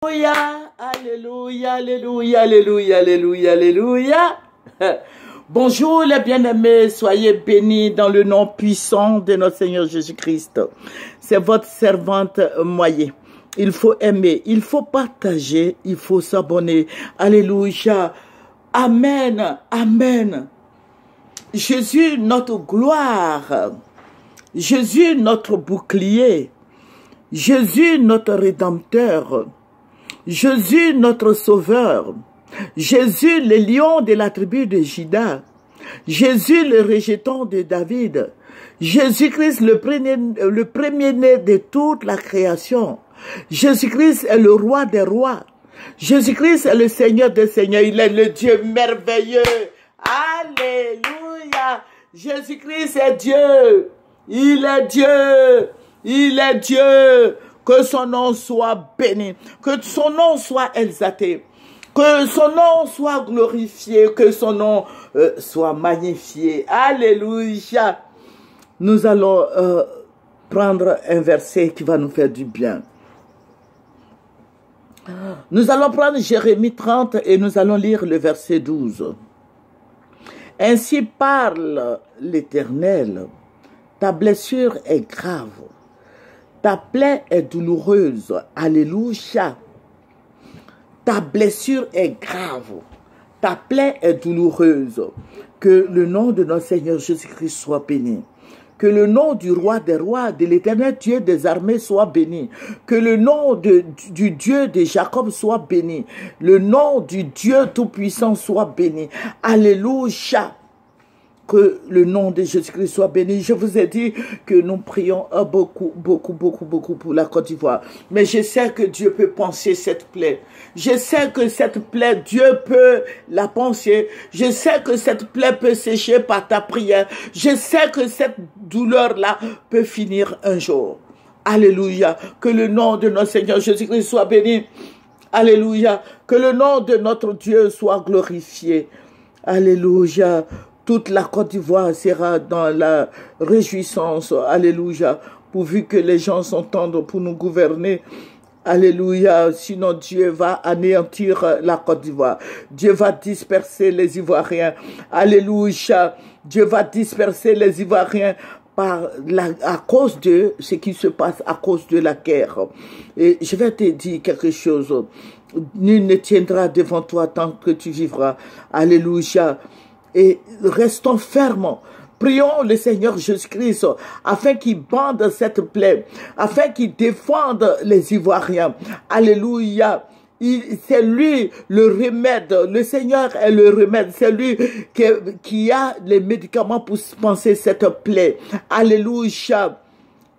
Alléluia, alléluia, alléluia, alléluia, alléluia, alléluia. Bonjour les bien-aimés, soyez bénis dans le nom puissant de notre Seigneur Jésus-Christ. C'est votre servante Moyer. Il faut aimer, il faut partager, il faut s'abonner. Alléluia. Amen, amen. Jésus, notre gloire. Jésus, notre bouclier. Jésus, notre rédempteur. Jésus, notre sauveur. Jésus, le lion de la tribu de Juda. Jésus, le rejeton de David. Jésus-Christ, le premier-né de toute la création. Jésus-Christ est le roi des rois. Jésus-Christ est le Seigneur des seigneurs. Il est le Dieu merveilleux. Alléluia. Jésus-Christ est Dieu. Il est Dieu. Il est Dieu. Que son nom soit béni. Que son nom soit exalté. Que son nom soit glorifié. Que son nom soit magnifié. Alléluia. Nous allons prendre un verset qui va nous faire du bien. Nous allons prendre Jérémie 30 et nous allons lire le verset 12. Ainsi parle l'Éternel. Ta blessure est grave. Ta plaie est douloureuse. Alléluia. Ta blessure est grave. Ta plaie est douloureuse. Que le nom de notre Seigneur Jésus-Christ soit béni. Que le nom du roi des rois, de l'Éternel Dieu des armées soit béni. Que le nom du Dieu de Jacob soit béni. Le nom du Dieu Tout-Puissant soit béni. Alléluia. Que le nom de Jésus-Christ soit béni. Je vous ai dit que nous prions beaucoup pour la Côte d'Ivoire. Mais je sais que Dieu peut penser cette plaie. Je sais que cette plaie, Dieu peut la penser. Je sais que cette plaie peut sécher par ta prière. Je sais que cette douleur-là peut finir un jour. Alléluia. Que le nom de notre Seigneur Jésus-Christ soit béni. Alléluia. Que le nom de notre Dieu soit glorifié. Alléluia. Toute la Côte d'Ivoire sera dans la réjouissance. Alléluia. Pourvu que les gens s'entendent pour nous gouverner. Alléluia. Sinon, Dieu va anéantir la Côte d'Ivoire. Dieu va disperser les Ivoiriens. Alléluia. Dieu va disperser les Ivoiriens à cause de ce qui se passe, à cause de la guerre. Et je vais te dire quelque chose. Nul ne tiendra devant toi tant que tu vivras. Alléluia. Et restons fermes. Prions le Seigneur Jésus-Christ afin qu'il bande cette plaie, afin qu'il défende les Ivoiriens. Alléluia. C'est lui le remède. Le Seigneur est le remède. C'est lui qui a les médicaments pour panser cette plaie. Alléluia.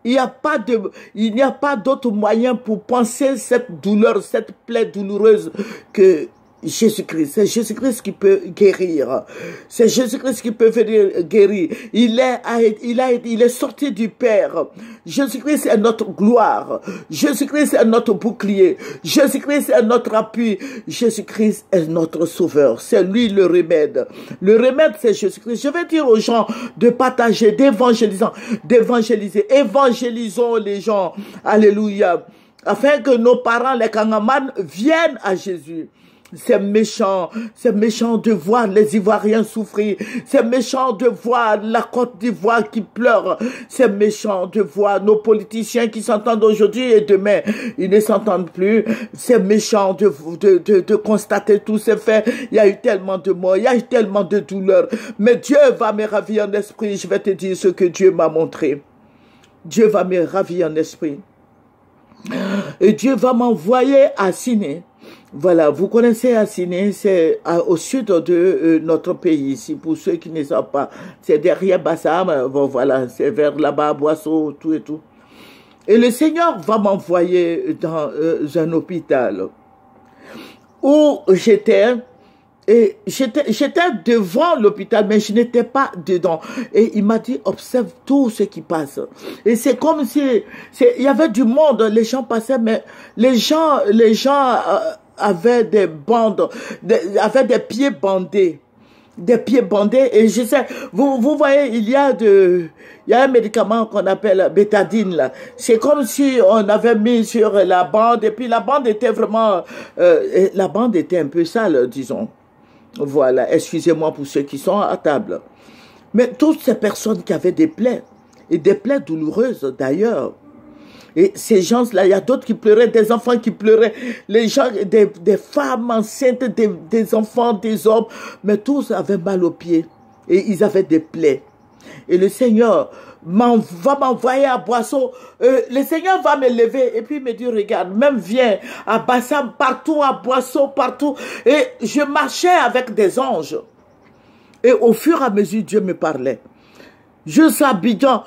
Il n'y a pas d'autre moyen pour panser cette douleur, cette plaie douloureuse que Jésus-Christ. C'est Jésus-Christ qui peut guérir. C'est Jésus-Christ qui peut venir guérir. Il est sorti du Père. Jésus-Christ est notre gloire. Jésus-Christ est notre bouclier. Jésus-Christ est notre appui. Jésus-Christ est notre sauveur. C'est lui le remède. Le remède, c'est Jésus-Christ. Je vais dire aux gens de partager, d'évangéliser. Évangélisons les gens. Alléluia. Afin que nos parents, les Kangaman, viennent à Jésus. C'est méchant de voir les Ivoiriens souffrir. C'est méchant de voir la Côte d'Ivoire qui pleure. C'est méchant de voir nos politiciens qui s'entendent aujourd'hui et demain, ils ne s'entendent plus. C'est méchant de constater tous ces faits. Il y a eu tellement de morts, il y a eu tellement de douleurs. Mais Dieu va me ravir en esprit. Je vais te dire ce que Dieu m'a montré. Dieu va me ravir en esprit. Et Dieu va m'envoyer à Siné. Voilà, vous connaissez Assiné, c'est au sud de notre pays ici, pour ceux qui ne savent pas. C'est derrière Bassam, bon voilà, c'est vers là-bas, Boisseau, tout et tout. Et le Seigneur va m'envoyer dans un hôpital où j'étais, et j'étais devant l'hôpital, mais je n'étais pas dedans. Et il m'a dit, observe tout ce qui passe. Et c'est comme si, il y avait du monde, les gens passaient, mais les gens avaient des bandes, avaient des pieds bandés. des pieds bandés. Et je sais, vous voyez, il y a un médicament qu'on appelle bétadine, là. C'est comme si on avait mis sur la bande, et puis la bande était vraiment, la bande était un peu sale, disons. Voilà, excusez-moi pour ceux qui sont à table. Mais toutes ces personnes qui avaient des plaies, et des plaies douloureuses d'ailleurs, et ces gens-là, il y a d'autres qui pleuraient, des enfants qui pleuraient, les gens, des femmes enceintes, des enfants, des hommes, mais tous avaient mal aux pieds et ils avaient des plaies. Et le Seigneur va m'envoyer à Boisseau, le Seigneur va me lever et puis il me dit, regarde, même viens à Bassam, partout, à Boisseau, partout. Et je marchais avec des anges. Et au fur et à mesure, Dieu me parlait. Juste Abidjan,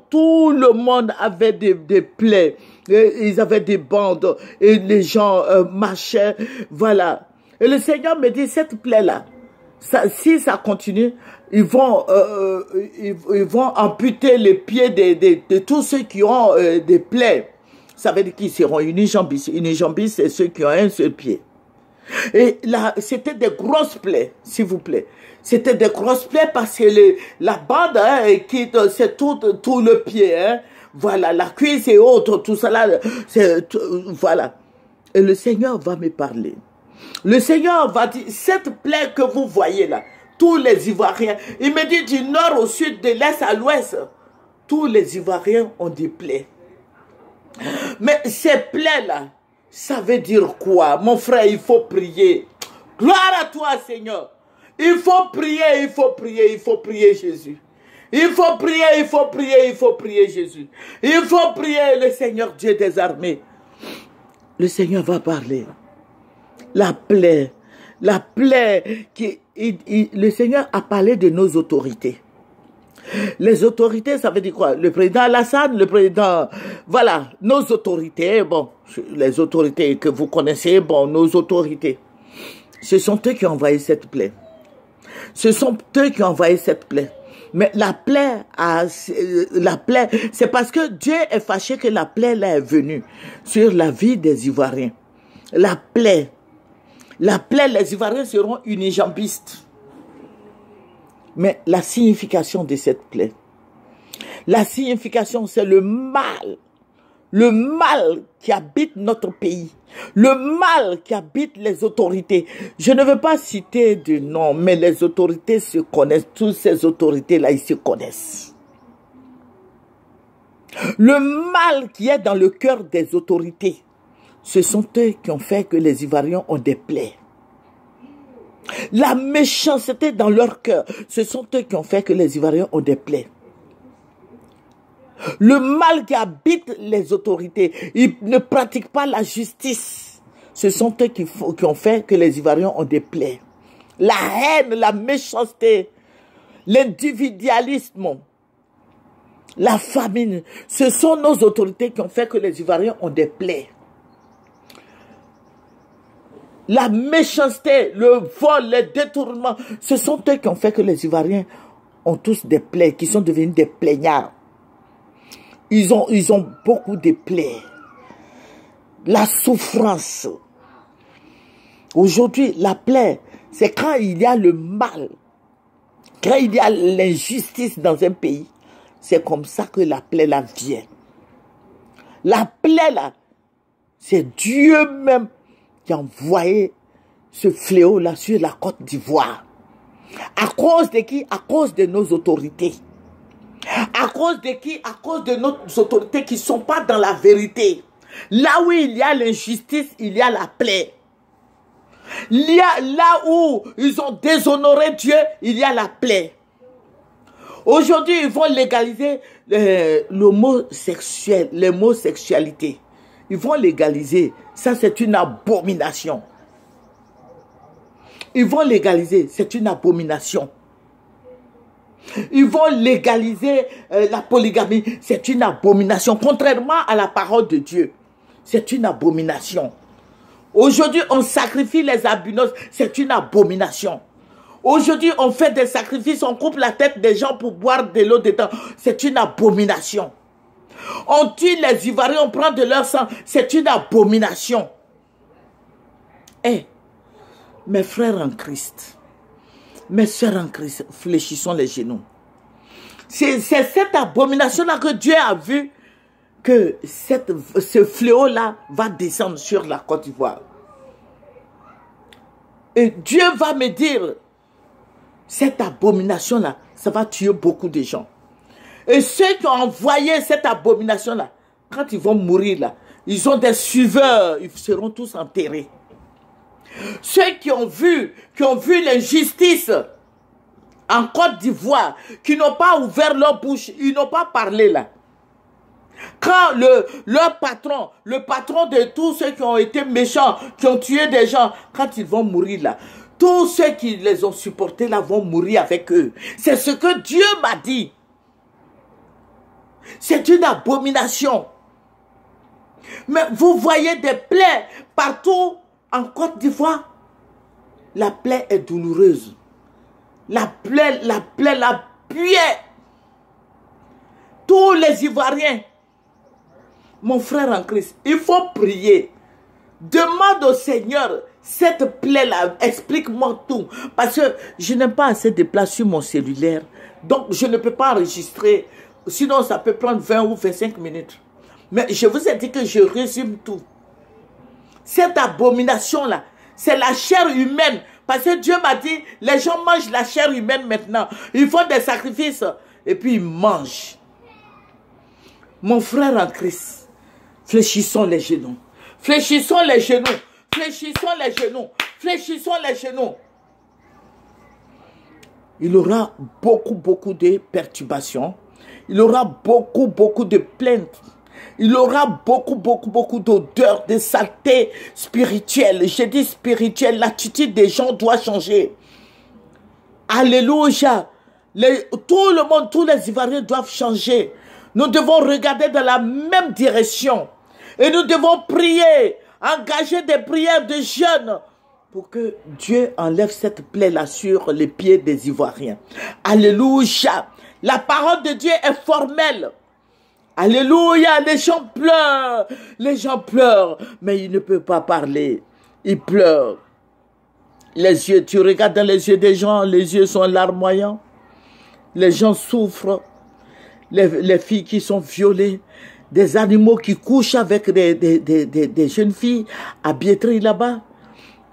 tout le monde avait des plaies, et ils avaient des bandes, et les gens marchaient, voilà. Et le Seigneur me dit, cette plaie-là, si ça continue, ils vont amputer les pieds de tous ceux qui ont des plaies. Ça veut dire qu'ils seront unijambistes. Unijambistes, c'est ceux qui ont un seul pied. Et là, c'était des grosses plaies, s'il vous plaît. C'était des grosses plaies parce que la bande, hein, c'est tout le pied, hein. Voilà, la cuisse et autres, tout ça là, voilà. Et le Seigneur va me parler. Le Seigneur va dire, cette plaie que vous voyez là, tous les Ivoiriens, il me dit du nord au sud, de l'est à l'ouest, tous les Ivoiriens ont des plaies. Mais ces plaies là, ça veut dire quoi? Mon frère, il faut prier. Gloire à toi, Seigneur. Il faut prier, il faut prier, il faut prier Jésus. Il faut prier, il faut prier, il faut prier Jésus. Il faut prier le Seigneur Dieu des armées. Le Seigneur va parler. La plaie, le Seigneur a parlé de nos autorités. Les autorités, ça veut dire quoi? Le président Alassane, le président... Voilà, nos autorités, bon, les autorités que vous connaissez, bon, nos autorités. Ce sont eux qui ont envoyé cette plaie. Ce sont eux qui ont envoyé cette plaie. Mais la plaie, c'est parce que Dieu est fâché que la plaie là est venue sur la vie des Ivoiriens. La plaie, les Ivoiriens seront unijambistes. Mais la signification de cette plaie, la signification, c'est le mal qui habite notre pays, le mal qui habite les autorités. Je ne veux pas citer de nom, mais les autorités se connaissent, toutes ces autorités-là, ils se connaissent. Le mal qui est dans le cœur des autorités, ce sont eux qui ont fait que les Ivoiriens ont des plaies. La méchanceté dans leur cœur, ce sont eux qui ont fait que les Ivoiriens ont des plaies. Le mal qui habite les autorités, ils ne pratiquent pas la justice. Ce sont eux qui ont fait que les Ivoiriens ont des plaies. La haine, la méchanceté, l'individualisme, la famine, ce sont nos autorités qui ont fait que les Ivoiriens ont des plaies. La méchanceté, le vol, le détournement, ce sont eux qui ont fait que les Ivoiriens ont tous des plaies, qui sont devenus des plaignards. Ils ont beaucoup de plaies. La souffrance. Aujourd'hui, la plaie, c'est quand il y a le mal, quand il y a l'injustice dans un pays. C'est comme ça que la plaie là vient. La plaie là, c'est Dieu même qui a envoyé ce fléau-là sur la Côte d'Ivoire. À cause de qui? À cause de nos autorités. À cause de qui? À cause de nos autorités qui ne sont pas dans la vérité. Là où il y a l'injustice, il y a la plaie. Là où ils ont déshonoré Dieu, il y a la plaie. Aujourd'hui, ils vont légaliser l'homosexualité. Ils vont légaliser. Ça, c'est une abomination. Ils vont légaliser. C'est une abomination. Ils vont légaliser la polygamie. C'est une abomination. Contrairement à la parole de Dieu. C'est une abomination. Aujourd'hui, on sacrifie les albinos. C'est une abomination. Aujourd'hui, on fait des sacrifices. On coupe la tête des gens pour boire de l'eau dedans. C'est une abomination. On tue les Ivoiriens, on prend de leur sang. C'est une abomination. Eh, mes frères en Christ, Mes sœurs en Christ, fléchissons les genoux. C'est cette abomination-là que Dieu a vu que ce fléau-là va descendre sur la Côte d'Ivoire. Et Dieu va me dire, cette abomination-là, ça va tuer beaucoup de gens. Et ceux qui ont envoyé cette abomination-là, quand ils vont mourir là, ils ont des suiveurs, ils seront tous enterrés. Ceux qui ont vu l'injustice en Côte d'Ivoire, qui n'ont pas ouvert leur bouche, ils n'ont pas parlé là. Quand leur patron, le patron de tous ceux qui ont été méchants, qui ont tué des gens, quand ils vont mourir là, tous ceux qui les ont supportés là vont mourir avec eux. C'est ce que Dieu m'a dit. C'est une abomination. Mais vous voyez des plaies partout en Côte d'Ivoire. La plaie est douloureuse. La plaie puait. Tous les Ivoiriens, mon frère en Christ, il faut prier. Demande au Seigneur, cette plaie-là, explique-moi tout. Parce que je n'ai pas assez de place sur mon cellulaire. Donc, je ne peux pas enregistrer. Sinon, ça peut prendre 20 ou 25 minutes. Mais je vous ai dit que je résume tout. Cette abomination-là, c'est la chair humaine. Parce que Dieu m'a dit, les gens mangent la chair humaine maintenant. Ils font des sacrifices et puis ils mangent. Mon frère en Christ, fléchissons les genoux. Fléchissons les genoux. Fléchissons les genoux. Fléchissons les genoux. Il aura beaucoup de perturbations. Il aura beaucoup de plaintes. Il aura beaucoup d'odeurs, de saleté spirituelle. Je dis spirituelle, l'attitude des gens doit changer. Alléluia. Tout le monde, tous les Ivoiriens doivent changer. Nous devons regarder dans la même direction. Et nous devons prier, engager des prières de jeûne pour que Dieu enlève cette plaie-là sur les pieds des Ivoiriens. Alléluia. La parole de Dieu est formelle. Alléluia, les gens pleurent, mais ils ne peuvent pas parler, ils pleurent. Les yeux, tu regardes dans les yeux des gens, les yeux sont larmoyants, les gens souffrent, les filles qui sont violées, des animaux qui couchent avec des jeunes filles à Biétry là-bas,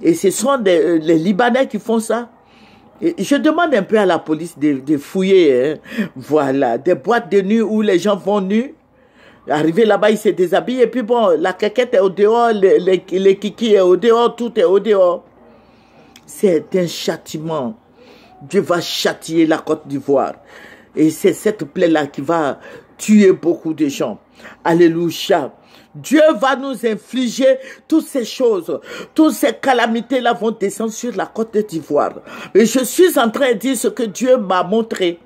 et ce sont les Libanais qui font ça. Et je demande un peu à la police de fouiller, hein. Voilà, des boîtes de nuit où les gens vont nus. Arrivé là-bas, ils se déshabillent. Et puis bon, la caquette est au dehors, les kikis est au dehors, tout est au dehors. C'est un châtiment. Dieu va châtier la Côte d'Ivoire. Et c'est cette plaie-là qui va tuer beaucoup de gens. Alléluia. Dieu va nous infliger toutes ces choses. Toutes ces calamités-là vont descendre sur la Côte d'Ivoire. Et je suis en train de dire ce que Dieu m'a montré.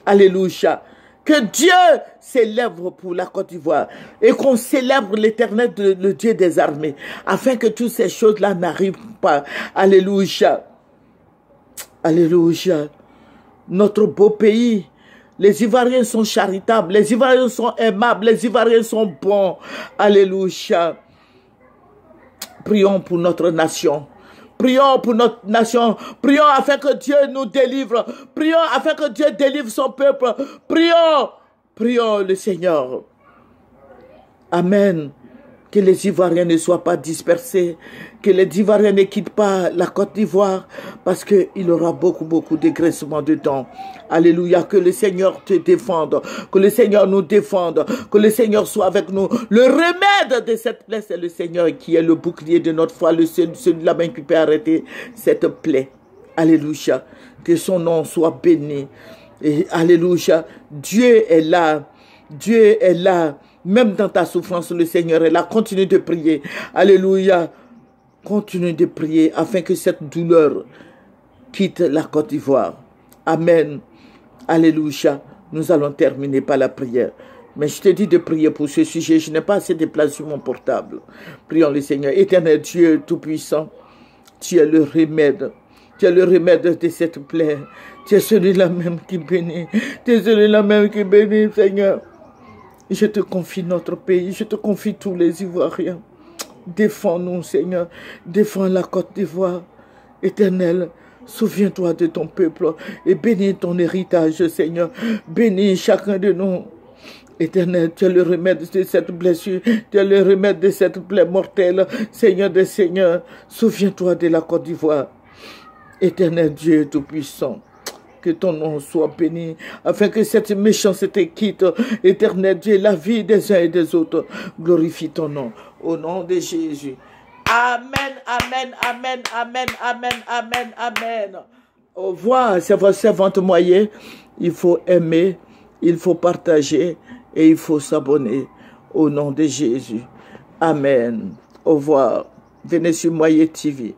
Alléluia. Que Dieu célèbre pour la Côte d'Ivoire. Et qu'on célèbre l'Éternel, le Dieu des armées. Afin que toutes ces choses-là n'arrivent pas. Alléluia. Alléluia. Notre beau pays. Les Ivoiriens sont charitables, les Ivoiriens sont aimables, les Ivoiriens sont bons. Alléluia. Prions pour notre nation. Prions pour notre nation. Prions afin que Dieu nous délivre. Prions afin que Dieu délivre son peuple. Prions. Prions le Seigneur. Amen. Que les Ivoiriens ne soient pas dispersés. Que les Ivoiriens ne quittent pas la Côte d'Ivoire. Parce qu'il y aura beaucoup de graissements de dents. Alléluia. Que le Seigneur te défende. Que le Seigneur nous défende. Que le Seigneur soit avec nous. Le remède de cette plaie, c'est le Seigneur qui est le bouclier de notre foi. Celui-là même qui peut arrêter cette plaie. Alléluia. Que son nom soit béni. Et alléluia. Dieu est là. Dieu est là. Même dans ta souffrance, le Seigneur est là. Continue de prier. Alléluia. Continue de prier afin que cette douleur quitte la Côte d'Ivoire. Amen. Alléluia. Nous allons terminer par la prière. Mais je te dis de prier pour ce sujet. Je n'ai pas assez de place sur mon portable. Prions le Seigneur. Éternel Dieu Tout-Puissant, tu es le remède. Tu es le remède de cette plaie. Tu es celui-là même qui bénit. Tu es celui-là même qui bénit, Seigneur. Je te confie notre pays, je te confie tous les Ivoiriens. Défends-nous, Seigneur. Défends la Côte d'Ivoire. Éternel, Souviens-toi de ton peuple et bénis ton héritage, Seigneur. Bénis chacun de nous. Éternel, tu es le remède de cette blessure, tu es le remède de cette plaie mortelle. Seigneur des Seigneurs, souviens-toi de la Côte d'Ivoire. Éternel Dieu Tout-Puissant, que ton nom soit béni, afin que cette méchanceté quitte. Éternel Dieu, la vie des uns et des autres. Glorifie ton nom. Au nom de Jésus. Amen, amen, amen, amen, amen, amen, amen. Au revoir, c'est votre servante moyen. Il faut aimer, il faut partager et il faut s'abonner. Au nom de Jésus. Amen. Au revoir. Venez sur Moyen TV.